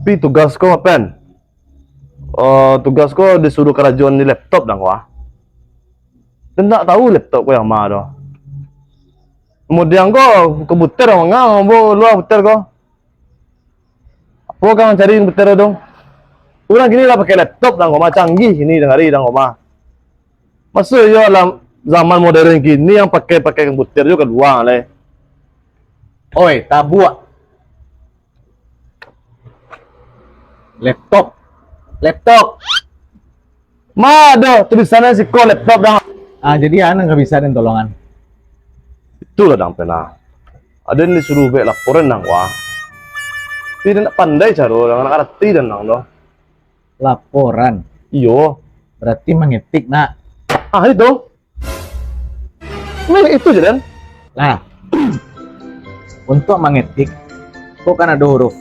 Tapi tugas ko pen. Tugas ko disuruh kerajuan di laptop dong wah. Dan tak tahu laptop ko yang mana. Kemudian ko kebuter orang ngang bo luar buter ko. Apa kang cariin buter dong? Orang gini lah pakai laptop dong koma canggih ini dengari dong koma. Masuk yo dalam zaman modern gini yang pakai komputer juga kedua le. Oi, tabua. Laptop. Ma ada tulisannya si ko laptop dong. Jadi anak nggak bisa dan tolongan. Itulah dong pernah. Ada yang disuruh buat laporan dong wah. Tapi dia nak pandai cara orang anak arti dan dong doh. Laporan. Iyo. Berarti mengetik, nak. Itu. Memang itu jalan. Nah, untuk mengetik, kok kan ada huruf